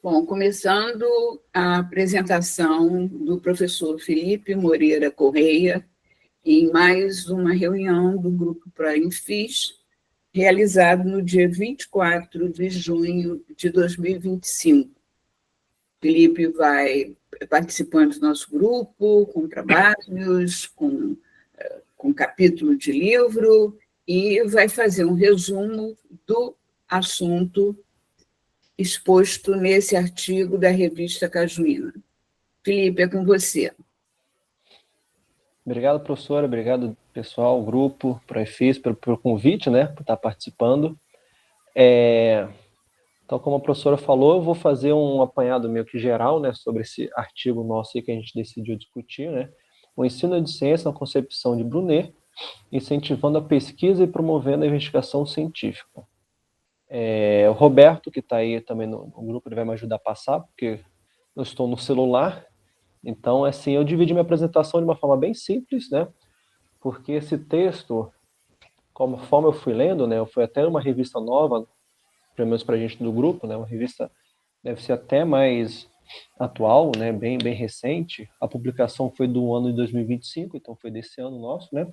Bom, começando a apresentação do professor Felipe Moreira Correia em mais uma reunião do Grupo ProInfis, realizado no dia 24 de junho de 2025. Felipe vai participando do nosso grupo, com trabalhos, com capítulo de livro, e vai fazer um resumo do assunto exposto nesse artigo da revista Cajuína. Felipe, é com você. Obrigado, professora. Obrigado, pessoal, grupo, ProInfis, pelo convite, né, por estar participando. Então, como a professora falou, eu vou fazer um apanhado meio que geral, né, sobre esse artigo nosso aí que a gente decidiu discutir, né, o ensino de ciência na concepção de Brunet, incentivando a pesquisa e promovendo a investigação científica. O Roberto, que está aí também no grupo, ele vai me ajudar a passar, porque eu estou no celular. Então, assim, eu dividi minha apresentação de uma forma bem simples, né, porque esse texto, conforme eu fui lendo, né, eu fui até uma revista nova, pelo menos para a gente do grupo, né, uma revista deve ser até mais atual, né, bem recente. A publicação foi do ano de 2025, então foi desse ano nosso, né.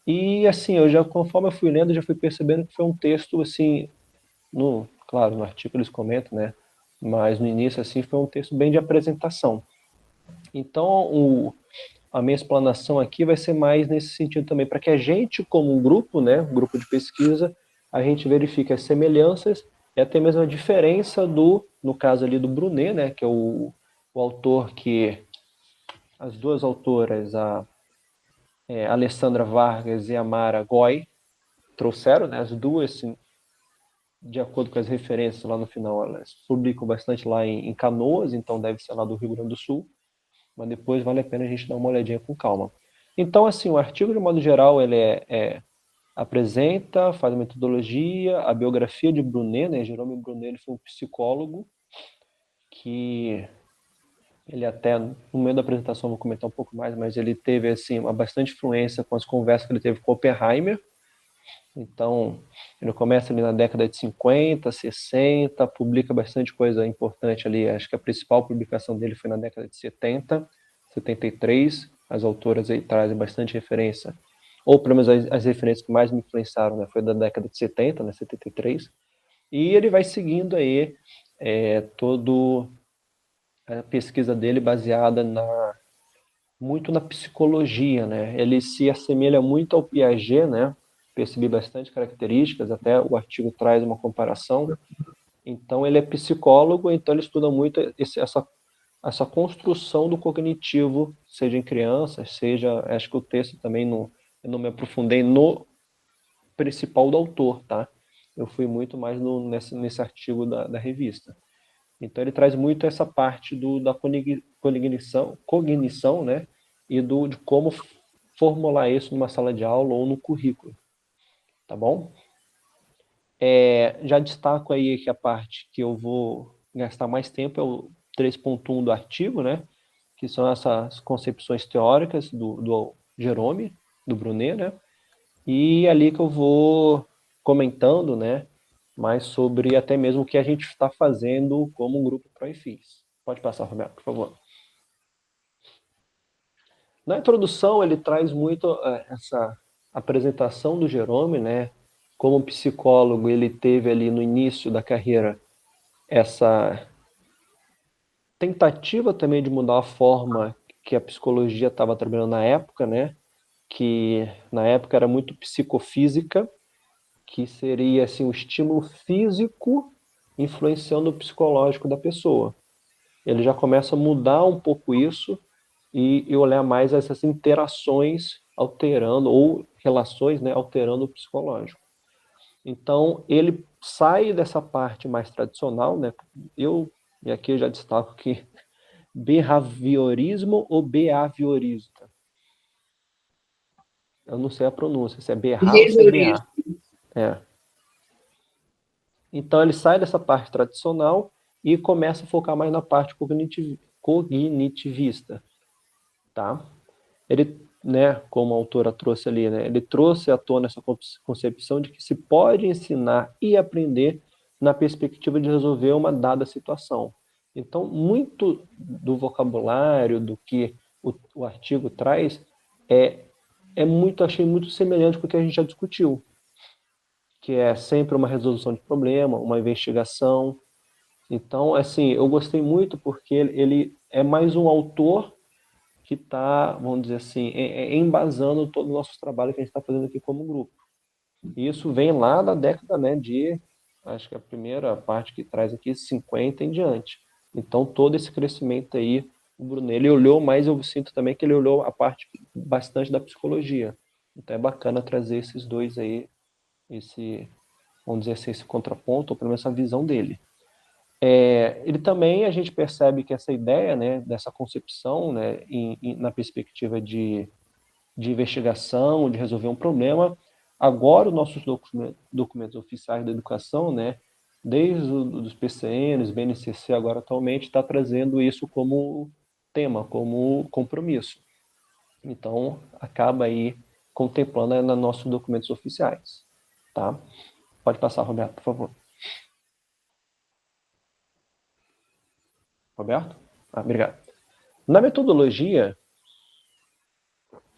E assim, conforme eu fui lendo, já fui percebendo que foi um texto assim, claro, no artigo eles comentam, né, mas no início assim foi um texto bem de apresentação. Então, a minha explanação aqui vai ser mais nesse sentido também, para que a gente, como um grupo, né, um grupo de pesquisa, a gente verifique as semelhanças e até mesmo a diferença no caso ali do Brunet, né, que é o autor que as duas autoras, a Alessandra Vargas e a Mara Goy, trouxeram, né, as duas, assim, de acordo com as referências lá no final, elas publicam bastante lá em Canoas, então deve ser lá do Rio Grande do Sul, mas depois vale a pena a gente dar uma olhadinha com calma. Então, assim, o artigo, de modo geral, ele apresenta, faz a metodologia, a biografia de Brunet, né? Jerome Brunet, ele foi um psicólogo que ele até, no meio da apresentação, vou comentar um pouco mais, mas ele teve, assim, uma bastante influência com as conversas que ele teve com Oppenheimer. Então, ele começa ali na década de 50, 60, publica bastante coisa importante ali. Acho que a principal publicação dele foi na década de 70, 73. As autoras aí trazem bastante referência, ou pelo menos as referências que mais me influenciaram, né, foi da década de 70, né, 73. E ele vai seguindo aí toda a pesquisa dele baseada muito na psicologia, né? Ele se assemelha muito ao Piaget, né? Percebi bastante características, até o artigo traz uma comparação. Então, ele é psicólogo, então ele estuda muito essa construção do cognitivo, seja em crianças, seja, acho que o texto também eu não me aprofundei no principal do autor, tá? Eu fui muito mais nesse artigo da revista. Então, ele traz muito essa parte da cognição, né? E de como formular isso numa sala de aula ou no currículo, tá bom? Já destaco aí que a parte que eu vou gastar mais tempo é o 3.1 do artigo, né? Que são essas concepções teóricas do Jerome, do Brunet, né? E ali que eu vou comentando, né? Mais sobre até mesmo o que a gente está fazendo como um grupo ProInfis. Pode passar, Roberto, por favor. Na introdução, ele traz muito essa apresentação do Jerome, né? Como psicólogo, ele teve ali no início da carreira essa tentativa também de mudar a forma que a psicologia estava trabalhando na época, né? Que na época era muito psicofísica, que seria assim o estímulo físico influenciando o psicológico da pessoa. Ele já começa a mudar um pouco isso e olhar mais essas interações alterando, ou relações, né, alterando o psicológico. Então, ele sai dessa parte mais tradicional, né? E aqui eu já destaco que behaviorismo ou behaviorismo. Eu não sei a pronúncia, se é BH ou se é BA. Então, ele sai dessa parte tradicional e começa a focar mais na parte cognitivista, tá? Ele, né, como a autora trouxe ali, né, ele trouxe à tona essa concepção de que se pode ensinar e aprender na perspectiva de resolver uma dada situação. Então, muito do vocabulário, do que o artigo traz, achei muito semelhante com o que a gente já discutiu, que é sempre uma resolução de problema, uma investigação. Então, assim, eu gostei muito porque ele é mais um autor que está, vamos dizer assim, embasando todo o nosso trabalho que a gente está fazendo aqui como grupo. E isso vem lá da década, né, acho que a primeira parte que traz aqui, 50 em diante. Então, todo esse crescimento aí, o Brunet, ele olhou, mas eu sinto também que ele olhou a parte bastante da psicologia. Então, é bacana trazer esses dois aí, vamos dizer assim, esse contraponto, ou pelo menos essa visão dele. Ele também, a gente percebe que essa ideia, né, dessa concepção, né, na perspectiva de investigação, de resolver um problema, agora os nossos documentos oficiais da educação, né, desde os PCNs, BNCC agora atualmente, está trazendo isso como tema, como compromisso. Então, acaba aí contemplando nos nossos documentos oficiais. Tá? Pode passar, Roberto, por favor. Roberto? Obrigado. Na metodologia,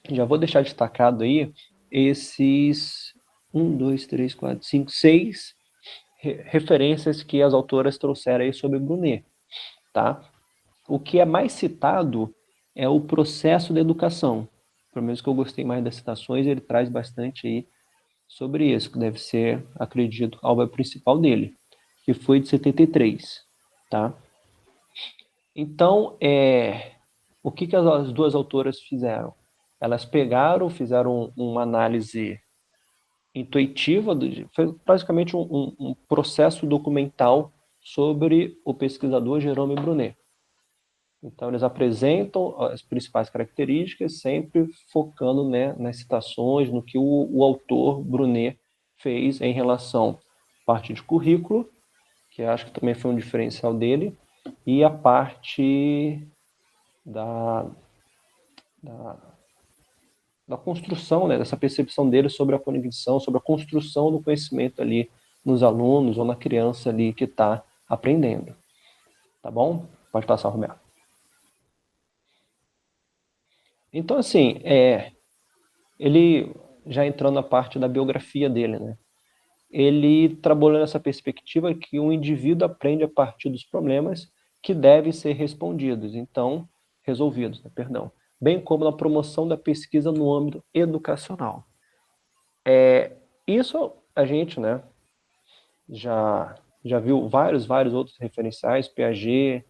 já vou deixar destacado aí esses 6 referências que as autoras trouxeram aí sobre Brunet, tá? O que é mais citado é o processo da educação. Pelo menos que eu gostei mais das citações, ele traz bastante aí sobre isso, que deve ser, acredito, a obra principal dele, que foi de 73, tá? Então, o que as duas autoras fizeram? Elas fizeram uma análise intuitiva, foi praticamente um processo documental sobre o pesquisador Jerome Brunet. Então, eles apresentam as principais características, sempre focando, né, nas citações, no que o autor Brunet fez em relação à parte de currículo, que acho que também foi um diferencial dele, e a parte da construção, né, dessa percepção dele sobre a cognição, sobre a construção do conhecimento ali nos alunos ou na criança ali que está aprendendo. Tá bom? Pode passar, Romero. Então, assim, ele, já entrando na parte da biografia dele, né, ele trabalhou nessa perspectiva que o indivíduo aprende a partir dos problemas que devem ser respondidos, então, resolvidos, né, perdão, bem como na promoção da pesquisa no âmbito educacional. Isso a gente, né, já viu vários outros referenciais, Piaget,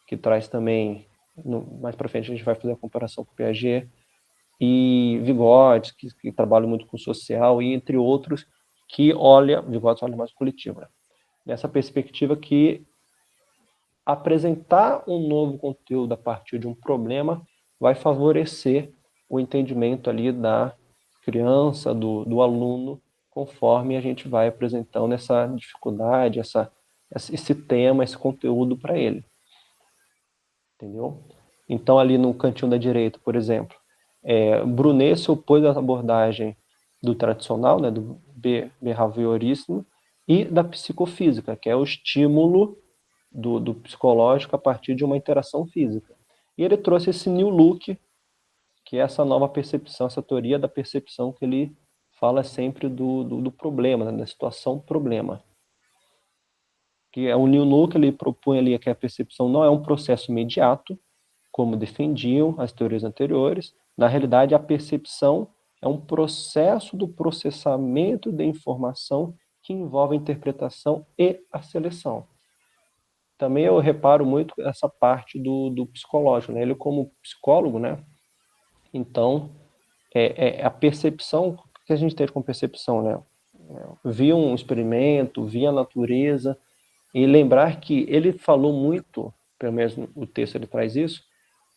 que traz também, mais para frente a gente vai fazer a comparação com Piaget, e Vygotsky, que trabalha muito com o social, e entre outros, que Vygotsky olha mais coletivo, né? Nessa perspectiva que apresentar um novo conteúdo a partir de um problema vai favorecer o entendimento ali da criança, do aluno, conforme a gente vai apresentando essa dificuldade, esse tema, esse conteúdo para ele. Entendeu? Então, ali no cantinho da direita, por exemplo, Brunet se opôs à abordagem do tradicional, né, do behaviorismo, e da psicofísica, que é o estímulo do psicológico a partir de uma interação física. E ele trouxe esse new look, que é essa nova percepção, essa teoria da percepção que ele fala sempre do problema, né, da situação problema. Que é o new look, ele propõe ali que a percepção não é um processo imediato, como defendiam as teorias anteriores. Na realidade, a percepção é um processo do processamento de informação que envolve a interpretação e a seleção. Também eu reparo muito essa parte do psicológico, né? Ele como psicólogo, né? Então, a percepção, o que a gente tem com percepção, né? Via um experimento, via a natureza, e lembrar que ele falou muito, pelo menos o texto ele traz isso,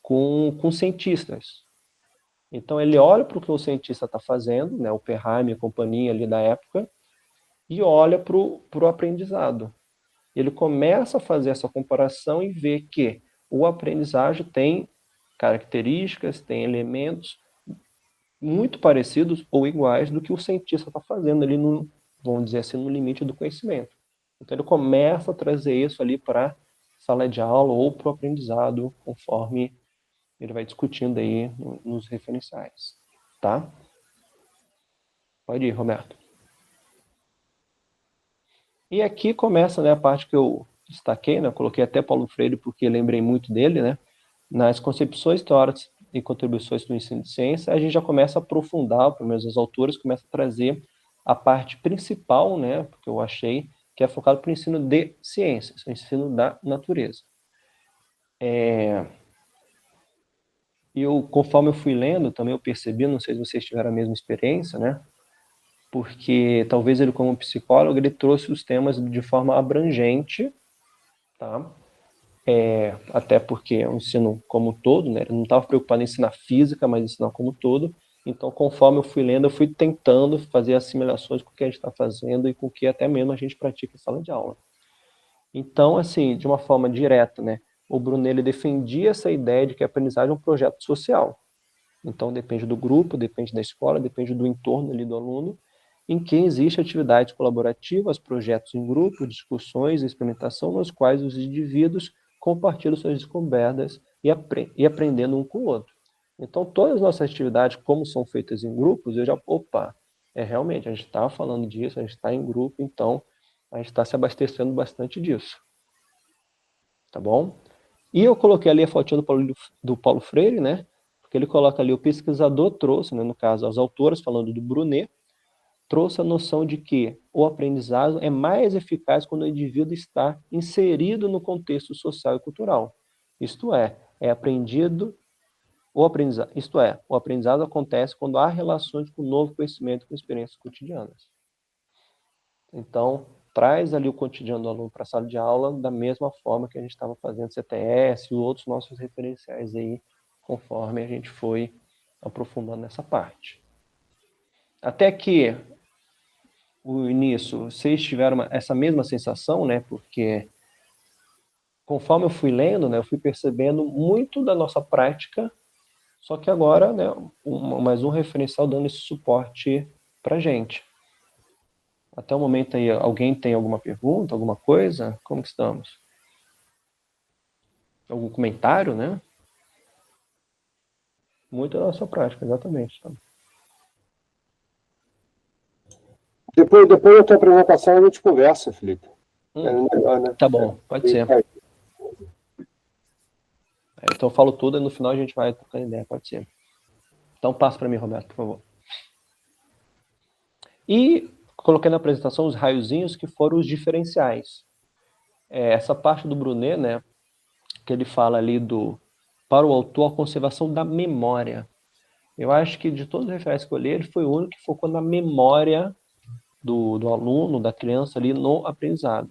com cientistas. Então ele olha para o que o cientista está fazendo, né, o Perheim e a companhia ali da época, e olha para o aprendizado. Ele começa a fazer essa comparação e vê que o aprendizagem tem características, tem elementos muito parecidos ou iguais do que o cientista está fazendo ali, vamos dizer assim, no limite do conhecimento. Então ele começa a trazer isso ali para sala de aula ou para o aprendizado, conforme ele vai discutindo aí nos referenciais, tá? Pode ir, Roberto. E aqui começa, né, a parte que eu destaquei, né, eu coloquei até Paulo Freire porque lembrei muito dele, né, nas concepções teóricas e contribuições do ensino de ciência, a gente já começa a aprofundar, pelo menos os autores começam a trazer a parte principal, né, porque eu achei que é focado para o ensino de ciências, o ensino da natureza. Conforme eu fui lendo, também eu percebi, não sei se vocês tiveram a mesma experiência, né, porque talvez ele, como psicólogo, ele trouxe os temas de forma abrangente, tá? Até porque é um ensino como um todo, né? Ele não estava preocupado em ensinar física, mas ensinar como um todo. Então, conforme eu fui lendo, eu fui tentando fazer assimilações com o que a gente está fazendo e com o que até mesmo a gente pratica em sala de aula. Então, assim, de uma forma direta, né? O Brunelli defendia essa ideia de que a aprendizagem é um projeto social. Então, depende do grupo, depende da escola, depende do entorno ali do aluno, em que existe atividades colaborativas, projetos em grupo, discussões, experimentação, nos quais os indivíduos compartilham suas descobertas e aprendendo um com o outro. Então, todas as nossas atividades, como são feitas em grupos, realmente, a gente está falando disso, a gente está em grupo, então a gente está se abastecendo bastante disso. Tá bom? E eu coloquei ali a fotinha do Paulo Freire, né? Porque ele coloca ali, o pesquisador trouxe, né, no caso, as autoras, falando do Brunet, trouxe a noção de que o aprendizado é mais eficaz quando o indivíduo está inserido no contexto social e cultural. Isto é aprendido, o aprendizado acontece quando há relações com o novo conhecimento com experiências cotidianas. Então, traz ali o cotidiano do aluno para a sala de aula da mesma forma que a gente estava fazendo CTS e outros nossos referenciais aí, conforme a gente foi aprofundando nessa parte. Até que o início, vocês tiveram essa mesma sensação, né? Porque conforme eu fui lendo, né, eu fui percebendo muito da nossa prática, só que agora, né, mais um referencial dando esse suporte para a gente. Até o momento aí, alguém tem alguma pergunta, alguma coisa? Como que estamos? Algum comentário, né? Muito da nossa prática, exatamente. Tá? Depois da tua apresentação a gente conversa, Felipe. Melhor, né? Tá bom, pode ser. Então eu falo tudo e no final a gente vai trocando ideia, pode ser. Então passa para mim, Roberto, por favor. E coloquei na apresentação os raiozinhos que foram os diferenciais. Essa parte do Brunet, né, que ele fala ali para o autor, a conservação da memória. Eu acho que de todos os referências que eu li, ele foi o único que focou na memória do aluno, da criança ali no aprendizado.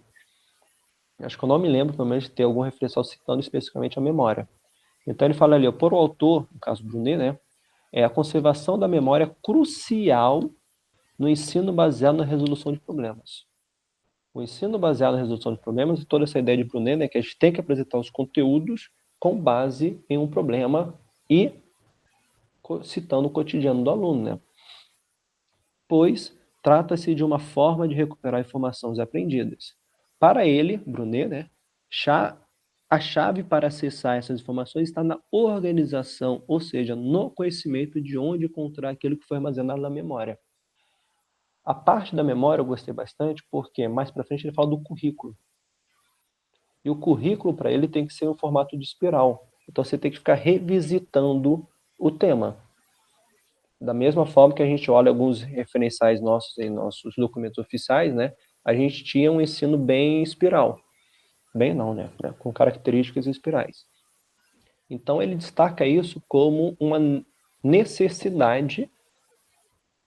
Acho que eu não me lembro, pelo menos, de ter algum referencial citando especificamente a memória. Então ele fala ali, por o autor, no caso Brunet, né, a conservação da memória crucial no ensino baseado na resolução de problemas. O ensino baseado na resolução de problemas e toda essa ideia de Brunet, né, que a gente tem que apresentar os conteúdos com base em um problema e citando o cotidiano do aluno, né? Pois trata-se de uma forma de recuperar informações aprendidas. Para ele, Brunet, né, a chave para acessar essas informações está na organização, ou seja, no conhecimento de onde encontrar aquilo que foi armazenado na memória. A parte da memória eu gostei bastante, porque mais para frente ele fala do currículo. E o currículo, para ele, tem que ser um formato de espiral. Então você tem que ficar revisitando o tema. Da mesma forma que a gente olha alguns referenciais nossos em nossos documentos oficiais, né? A gente tinha um ensino bem espiral. Bem não, né? Com características espirais. Então ele destaca isso como uma necessidade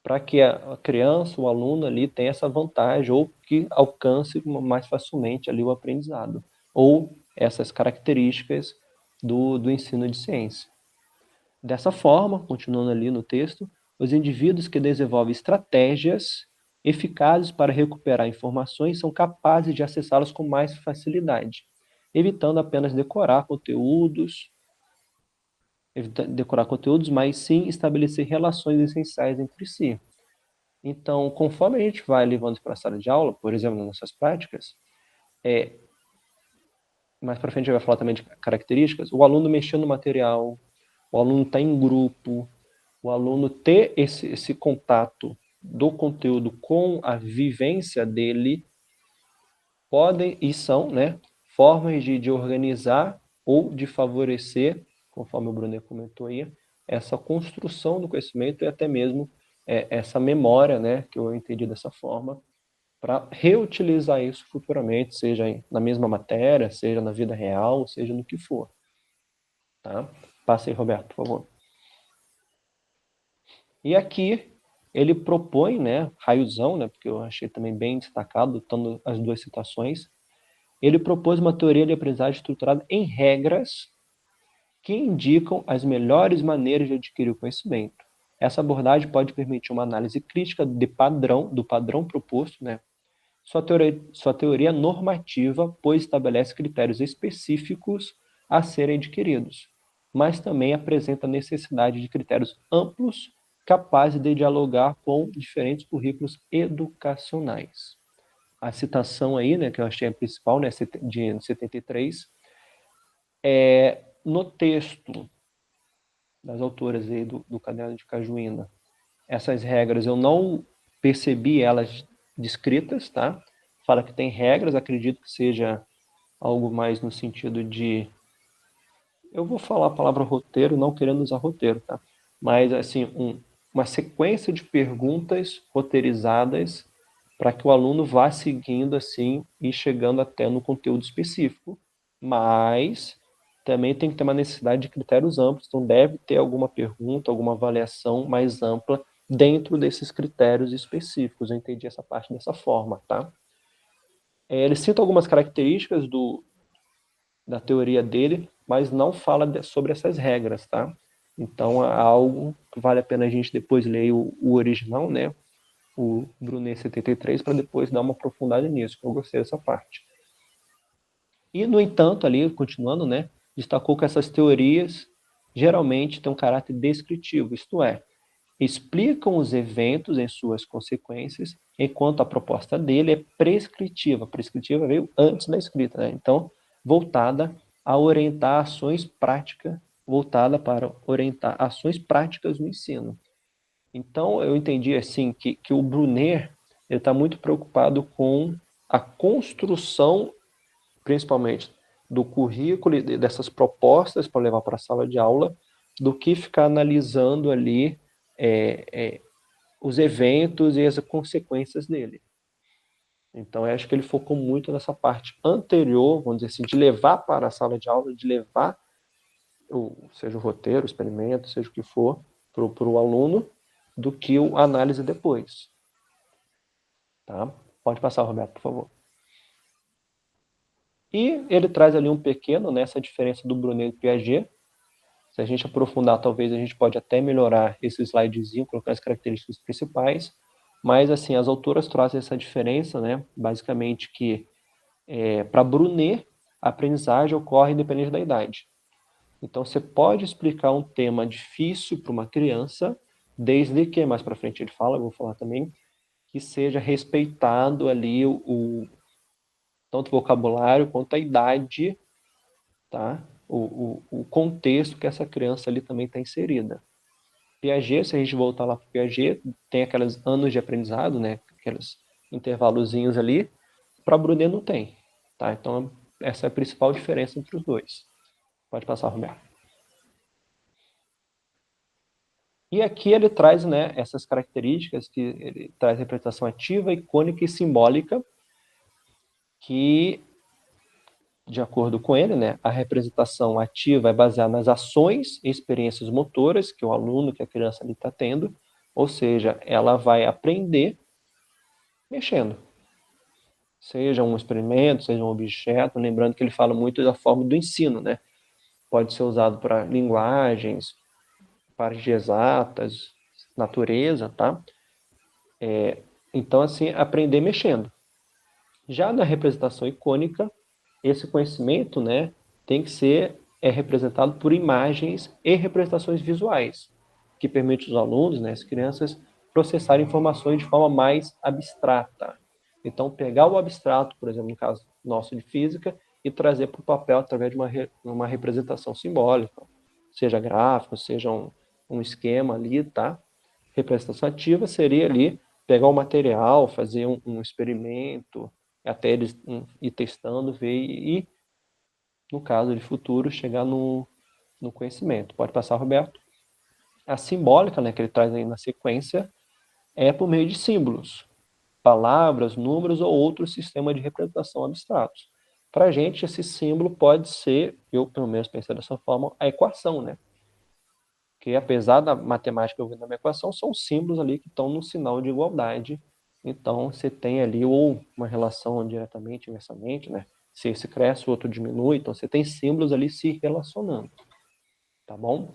para que a criança, o aluno ali tenha essa vantagem ou que alcance mais facilmente ali o aprendizado. Ou essas características do ensino de ciência. Dessa forma, continuando ali no texto, os indivíduos que desenvolvem estratégias eficazes para recuperar informações são capazes de acessá-las com mais facilidade, evitando apenas decorar conteúdos, mas sim estabelecer relações essenciais entre si. Então, conforme a gente vai levando para a sala de aula, por exemplo, nas nossas práticas, mais para frente a gente vai falar também de características, o aluno mexer no material, o aluno estar em grupo, o aluno ter esse contato do conteúdo com a vivência dele, podem e são, né, formas de organizar ou de favorecer, conforme o Brunet comentou aí, essa construção do conhecimento e até mesmo essa memória, né, que eu entendi dessa forma, para reutilizar isso futuramente, seja na mesma matéria, seja na vida real, seja no que for. Tá? Passa aí, Roberto, por favor. E aqui ele propõe, né, raiozão, né, porque eu achei também bem destacado, tanto as duas citações, ele propôs uma teoria de aprendizagem estruturada em regras que indicam as melhores maneiras de adquirir o conhecimento. Essa abordagem pode permitir uma análise crítica do padrão proposto, né? Sua teoria normativa, pois estabelece critérios específicos a serem adquiridos, mas também apresenta a necessidade de critérios amplos capazes de dialogar com diferentes currículos educacionais. A citação aí, né, que eu achei a principal, né, de 73, no texto das autoras aí do Caderno de Cajuína, essas regras eu não percebi elas descritas, tá? Fala que tem regras, acredito que seja algo mais no sentido de... Eu vou falar a palavra roteiro, não querendo usar roteiro, tá? Mas, assim, uma sequência de perguntas roteirizadas para que o aluno vá seguindo, assim, e chegando até no conteúdo específico. Mas também tem que ter uma necessidade de critérios amplos, então deve ter alguma pergunta, alguma avaliação mais ampla dentro desses critérios específicos. Eu entendi essa parte dessa forma, tá? Ele cita algumas características da teoria dele, mas não fala sobre essas regras, tá? Então, é algo que vale a pena a gente depois ler o original, né? O Brunet 73, para depois dar uma aprofundada nisso, que eu gostei dessa parte. E, no entanto, ali, continuando, né? Destacou que essas teorias geralmente têm um caráter descritivo, isto é, explicam os eventos em suas consequências, enquanto a proposta dele é prescritiva. A prescritiva veio antes da escrita, né? Então, voltada a orientar ações práticas, voltada para orientar ações práticas no ensino. Então, eu entendi assim que o Brunet está muito preocupado com a construção, principalmente, do currículo e dessas propostas para levar para a sala de aula, do que ficar analisando ali os eventos e as consequências dele. Então, eu acho que ele focou muito nessa parte anterior, vamos dizer assim, de levar para a sala de aula, de levar, seja o roteiro, o experimento, seja o que for, para o aluno, do que a análise depois. Tá? Pode passar, Roberto, por favor. E ele traz ali um pequeno, né, essa diferença do Brunet e do Piaget. Se a gente aprofundar, talvez a gente pode até melhorar esse slidezinho, colocar as características principais, mas, assim, as autoras trazem essa diferença, né, basicamente que, para Brunet, a aprendizagem ocorre independente da idade. Então, você pode explicar um tema difícil para uma criança, desde que, mais para frente ele fala, eu vou falar também, que seja respeitado ali tanto o vocabulário quanto a idade, tá? O contexto que essa criança ali também está inserida. Piaget, se a gente voltar lá para Piaget, tem aqueles anos de aprendizado, né? Aqueles intervalozinhos ali. Para Brunet não tem, tá? Então, essa é a principal diferença entre os dois. Pode passar, Roberto. E aqui ele traz, né, essas características, que ele traz representação ativa, icônica e simbólica, que, de acordo com ele, né, a representação ativa é baseada nas ações e experiências motoras que o aluno, que a criança ali está tendo, ou seja, ela vai aprender mexendo. Seja um experimento, seja um objeto, lembrando que ele fala muito da forma do ensino, né? Pode ser usado para linguagens, para de exatas, natureza, tá? Então, assim, aprender mexendo. Já na representação icônica, esse conhecimento, né, tem que ser representado por imagens e representações visuais, que permite os alunos, né, as crianças, processarem informações de forma mais abstrata. Então, pegar o abstrato, por exemplo, no caso nosso de física, e trazer para o papel através de uma representação simbólica, seja gráfico, seja um esquema ali, tá? Representação ativa seria ali pegar o material, fazer um experimento, até eles ir testando, ver e, no caso de futuro, chegar no conhecimento. Pode passar, Roberto. A simbólica, né, que ele traz aí na sequência, é por meio de símbolos, palavras, números ou outro sistema de representação abstratos. Para a gente, esse símbolo pode ser, eu pelo menos pensei dessa forma, a equação, né? Que apesar da matemática eu vi na minha equação, são símbolos ali que estão no sinal de igualdade. Então, você tem ali ou uma relação diretamente, inversamente, né? Se esse cresce, o outro diminui, então você tem símbolos ali se relacionando, tá bom?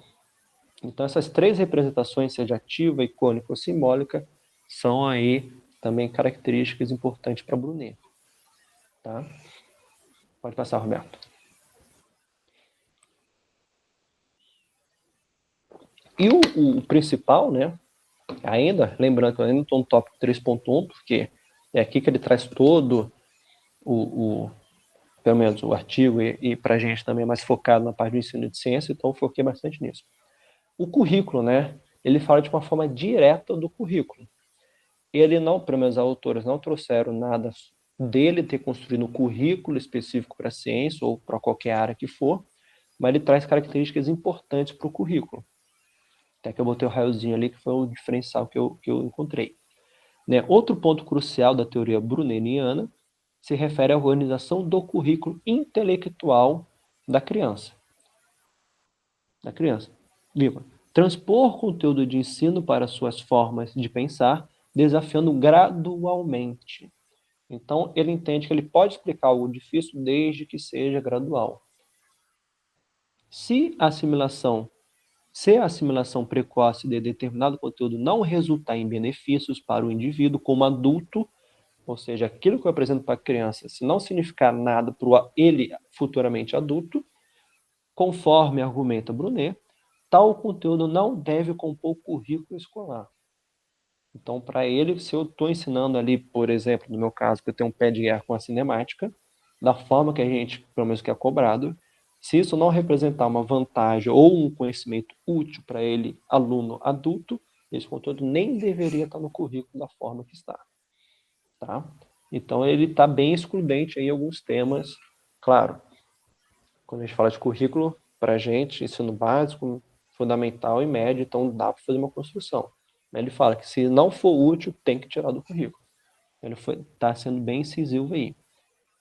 Então, essas três representações, seja ativa, icônica ou simbólica, são aí também características importantes para Brunet, tá? Pode passar, Roberto. E o principal, né? Ainda, lembrando que eu ainda não estou no tópico 3.1, porque é aqui que ele traz todo pelo menos o artigo, e para a gente também é mais focado na parte do ensino de ciência, então eu foquei bastante nisso. O currículo, né? Ele fala de uma forma direta do currículo. Ele não, pelo menos os autores não trouxeram nada dele ter construído um currículo específico para a ciência ou para qualquer área que for, mas ele traz características importantes para o currículo. Até que eu botei o raiozinho ali, que foi o diferencial que eu encontrei. Né? Outro ponto crucial da teoria bruneriana se refere à organização do currículo intelectual da criança. Viva. Transpor conteúdo de ensino para suas formas de pensar, desafiando gradualmente. Então, ele entende que ele pode explicar algo difícil desde que seja gradual. Se a assimilação precoce de determinado conteúdo não resultar em benefícios para o indivíduo como adulto, ou seja, aquilo que eu apresento para a criança, se não significar nada para ele futuramente adulto, conforme argumenta Brunet, tal conteúdo não deve compor o currículo escolar. Então, para ele, se eu estou ensinando ali, por exemplo, no meu caso, que eu tenho um pé de guerra com a cinemática, da forma que a gente, pelo menos que é cobrado, se isso não representar uma vantagem ou um conhecimento útil para ele, aluno adulto, esse conteúdo nem deveria estar no currículo da forma que está. Tá? Então, ele está bem excludente em alguns temas. Claro, quando a gente fala de currículo, para a gente, ensino básico, fundamental e médio, então dá para fazer uma construção. Ele fala que se não for útil, tem que tirar do currículo. Ele está sendo bem incisivo aí.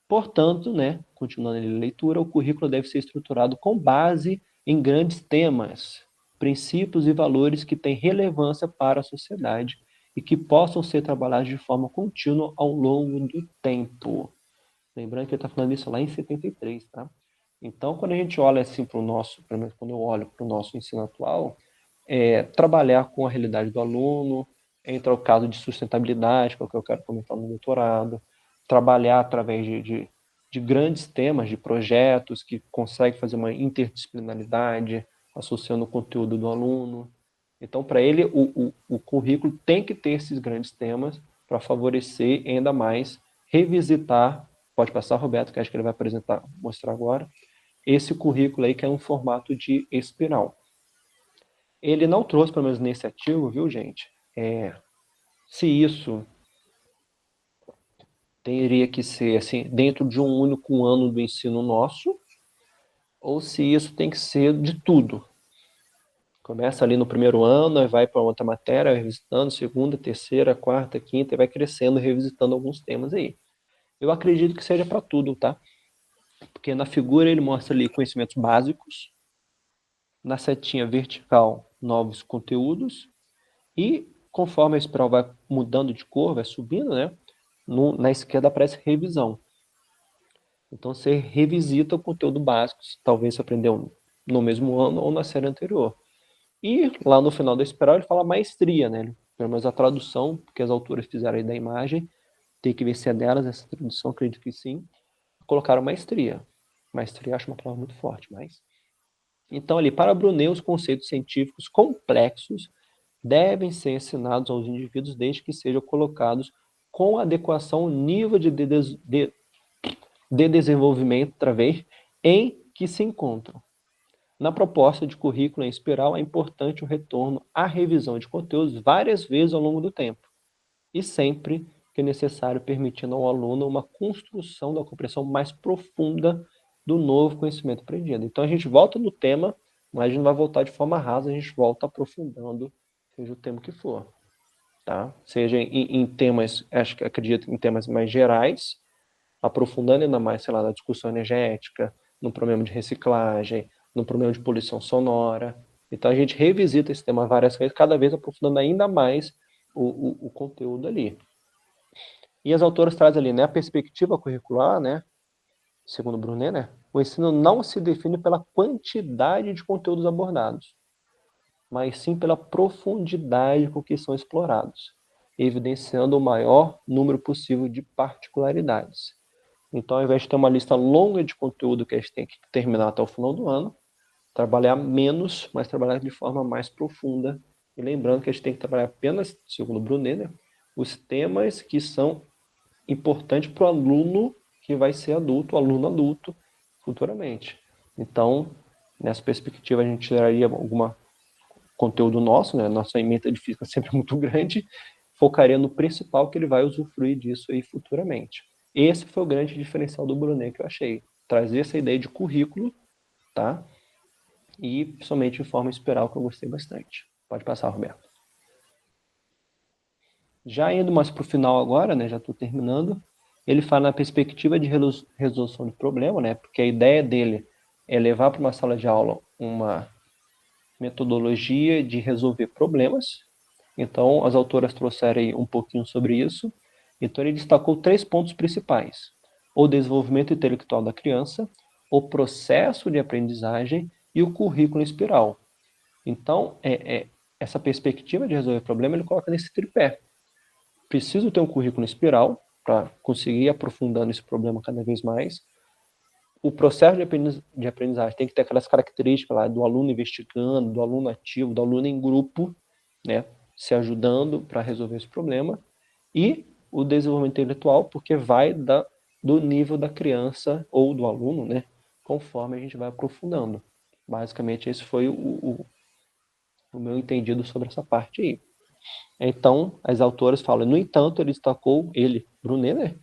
Portanto, né, continuando a leitura, o currículo deve ser estruturado com base em grandes temas, princípios e valores que têm relevância para a sociedade e que possam ser trabalhados de forma contínua ao longo do tempo. Lembrando que ele está falando isso lá em 73, tá? Então, quando a gente olha assim para o nosso, pelo menos quando eu olho para o nosso ensino atual, trabalhar com a realidade do aluno, entra o caso de sustentabilidade, que é o que eu quero comentar no doutorado, trabalhar através de grandes temas, de projetos que conseguem fazer uma interdisciplinaridade, associando o conteúdo do aluno. Então, para ele, o currículo tem que ter esses grandes temas para favorecer ainda mais revisitar, pode passar, Roberto, que acho que ele vai mostrar agora, esse currículo aí que é um formato de espiral. Ele não trouxe, pelo menos nesse artigo, viu, gente? Se isso teria que ser assim, dentro de um único ano do ensino nosso, ou se isso tem que ser de tudo. Começa ali no primeiro ano, aí vai para outra matéria, revisitando, segunda, terceira, quarta, quinta, e vai crescendo, revisitando alguns temas aí. Eu acredito que seja para tudo, tá? Porque na figura ele mostra ali conhecimentos básicos, na setinha vertical, novos conteúdos, e conforme a espiral vai mudando de cor, vai subindo, né? Na esquerda aparece revisão. Então você revisita o conteúdo básico, talvez você aprendeu no mesmo ano ou na série anterior. E lá no final da espiral ele fala maestria, né? Pelo menos a tradução, porque as autoras fizeram aí da imagem, tem que ver se é delas essa tradução, acredito que sim. Colocaram maestria. Maestria acho uma palavra muito forte, mas... Então ali, para Brunet, os conceitos científicos complexos devem ser ensinados aos indivíduos desde que sejam colocados com adequação ao nível de de desenvolvimento, outra vez, em que se encontram. Na proposta de currículo em espiral, é importante o retorno à revisão de conteúdos várias vezes ao longo do tempo, e sempre que necessário, permitindo ao aluno uma construção da compreensão mais profunda do novo conhecimento aprendido. Então, a gente volta no tema, mas a gente não vai voltar de forma rasa, a gente volta aprofundando, seja o tema que for. Tá? Seja em temas, acredito em temas mais gerais, aprofundando ainda mais, sei lá, na discussão energética, no problema de reciclagem, no problema de poluição sonora. Então, a gente revisita esse tema várias vezes, cada vez aprofundando ainda mais o conteúdo ali. E as autoras trazem ali, né, a perspectiva curricular, né, segundo Brunet, né, o ensino não se define pela quantidade de conteúdos abordados, mas sim pela profundidade com que são explorados, evidenciando o maior número possível de particularidades. Então, ao invés de ter uma lista longa de conteúdo que a gente tem que terminar até o final do ano, trabalhar menos, mas trabalhar de forma mais profunda. E lembrando que a gente tem que trabalhar apenas, segundo Brunet, né, os temas que são importantes para o aluno que vai ser adulto, aluno adulto, futuramente. Então, nessa perspectiva, a gente tiraria algum conteúdo nosso, né, nossa ementa de física sempre é muito grande, focaria no principal que ele vai usufruir disso aí futuramente. Esse foi o grande diferencial do Brunet que eu achei. Trazer essa ideia de currículo, tá? E principalmente em forma espiral, que eu gostei bastante. Pode passar, Roberto. Já indo mais para o final agora, né, já estou terminando, ele fala na perspectiva de resolução de problema, né, porque a ideia dele é levar para uma sala de aula uma metodologia de resolver problemas. Então, as autoras trouxeram aí um pouquinho sobre isso. Então, ele destacou 3 pontos principais: o desenvolvimento intelectual da criança, o processo de aprendizagem e o currículo em espiral. Então, essa perspectiva de resolver problema, ele coloca nesse tripé. Preciso ter um currículo em espiral para conseguir ir aprofundando esse problema cada vez mais. O processo de aprendizagem tem que ter aquelas características lá do aluno investigando, do aluno ativo, do aluno em grupo, né, se ajudando para resolver esse problema. E o desenvolvimento intelectual, porque vai do nível da criança ou do aluno, né, conforme a gente vai aprofundando. Basicamente, esse foi o meu entendido sobre essa parte aí. Então, as autoras falam, no entanto, Brunet, né,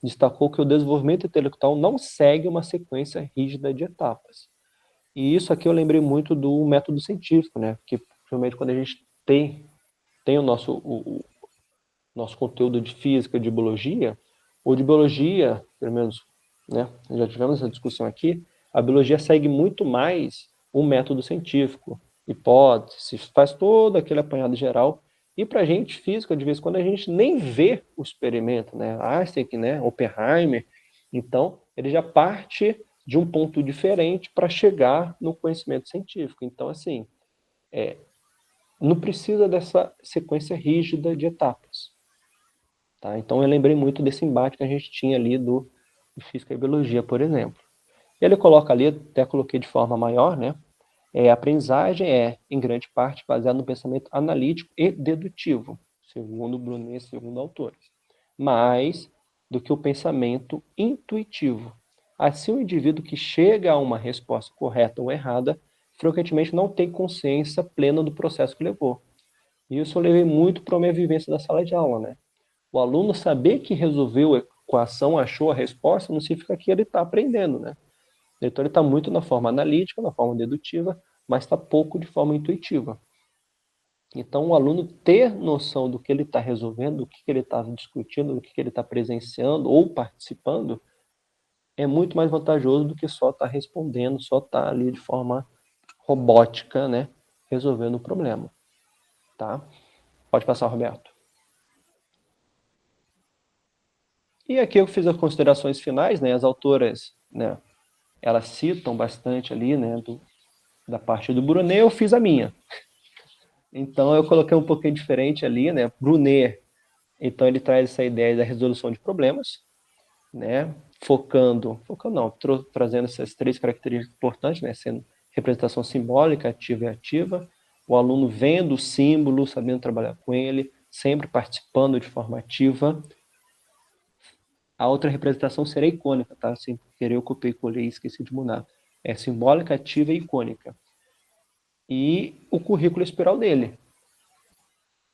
destacou que o desenvolvimento intelectual não segue uma sequência rígida de etapas. E isso aqui eu lembrei muito do método científico, né, que principalmente quando a gente tem o nosso conteúdo de física, de biologia, ou de biologia, pelo menos, né, já tivemos essa discussão aqui, a biologia segue muito mais o método científico, hipótese, faz todo aquele apanhado geral. E para a gente, física, de vez em quando, a gente nem vê o experimento, né? Einstein, né? Oppenheimer. Então, ele já parte de um ponto diferente para chegar no conhecimento científico. Então, assim, não precisa dessa sequência rígida de etapas. Tá? Então, eu lembrei muito desse embate que a gente tinha ali de física e biologia, por exemplo. Ele coloca ali, até coloquei de forma maior, né? A aprendizagem em grande parte, baseada no pensamento analítico e dedutivo, segundo Brunet, segundo autores, mais do que o pensamento intuitivo. Assim, o indivíduo que chega a uma resposta correta ou errada, frequentemente não tem consciência plena do processo que levou. E isso eu levei muito para a minha vivência da sala de aula, né? O aluno saber que resolveu a equação, achou a resposta, não significa que ele está aprendendo, né? Então, ele está muito na forma analítica, na forma dedutiva, mas está pouco de forma intuitiva. Então, o aluno ter noção do que ele está resolvendo, do que ele está discutindo, do que ele está presenciando ou participando, é muito mais vantajoso do que só estar respondendo, só estar ali de forma robótica, né, resolvendo o problema. Tá? Pode passar, Roberto. E aqui eu fiz as considerações finais, né, as autoras, né, elas citam bastante ali, né, da parte do Brunet, eu fiz a minha. Então, eu coloquei um pouquinho diferente ali, né? Brunet, então ele traz essa ideia da resolução de problemas, né? Trazendo essas 3 características importantes, né? Sendo representação simbólica, ativa e ativa, o aluno vendo o símbolo, sabendo trabalhar com ele, sempre participando de forma ativa, A outra representação será icônica, tá? Sem querer, eu copiei, colei e esqueci de mudar. É simbólica, ativa e icônica. E o currículo espiral dele.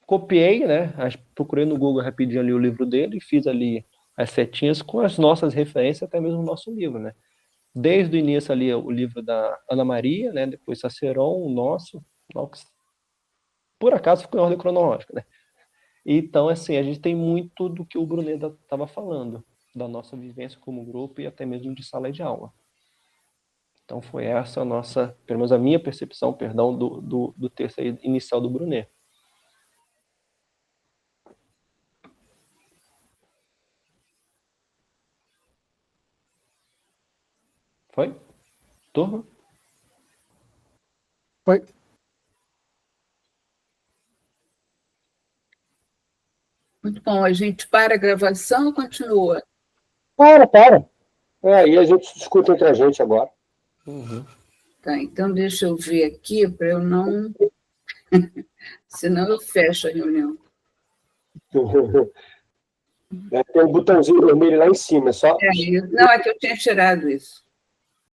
Copiei, né? Procurei no Google rapidinho ali o livro dele e fiz ali as setinhas com as nossas referências, até mesmo o nosso livro, né? Desde o início ali, o livro da Ana Maria, né? Depois Ciceron, o nosso, por acaso ficou em ordem cronológica, né? Então, assim, a gente tem muito do que o Brunet estava falando, da nossa vivência como grupo e até mesmo de sala de aula. Então, foi essa a nossa, pelo menos a minha percepção, perdão, do texto inicial do Brunet. Foi? Turma? Foi. Muito bom. A gente para a gravação ou continua? Para. Aí a gente discute entre a gente agora. Uhum. Tá, então deixa eu ver aqui para eu não... Senão eu fecho a reunião. Tem um botãozinho vermelho lá em cima, só. Não, é que eu tinha tirado isso.